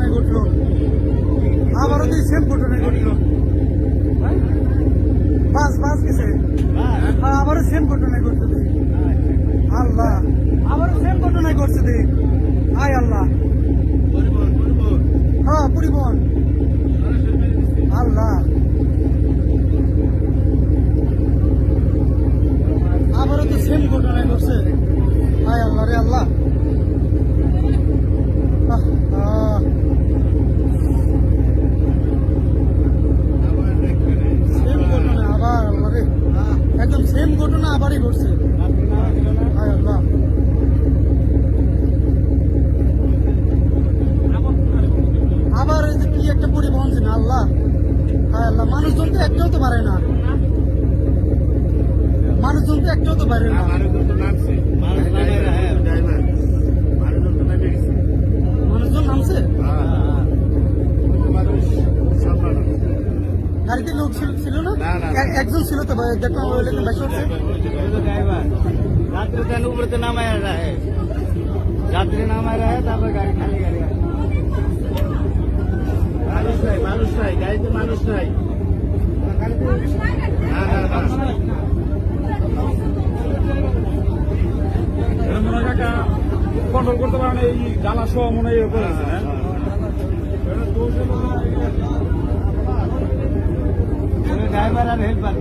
ঘটনায় ঘটলো, আবারও তো সেম ঘটনায় ঘটলো। বাস গেছে, আবারও সেম ঘটনায় ঘটছে। আল্লাহ, আবারও সেম ঘটনায় ঘটছে। দেখ আয় আল্লাহ, হ্যাঁ পরিবহন। আল্লাহ, আবারও তো সেম ঘটনায় ঘটছে। আয় আল্লাহ রে আল্লাহ। সেম ঘটনা আবার, আল্লাহ রে, একদম সেম ঘটনা আবারই ঘটছে। আয় আল্লাহ, আবার এই যে কি একটা পরিবহন ছিল। আল্লাহ, হায় আল্লাহ, মানুষজন তো একটাও তো পারে না, মানুষজন তো একটাও তো পারে না। মানুষজন নামছে, গাড়িতে লোক ছিল না, একজন ছিল তো দেখলাম বেশি হচ্ছে। रात्रि का ऊपर तो नाम आ रहा है, रात्रि नाम आ रहा है, तब गाड़ी खाली गाड़ी मानुष नहीं गाड़ी तो मानुष नहीं কন্ট্রোল করতে পারে না, এই জ্বালা সহ মনে হয় করেছে। ड्राइवर और हेल्पर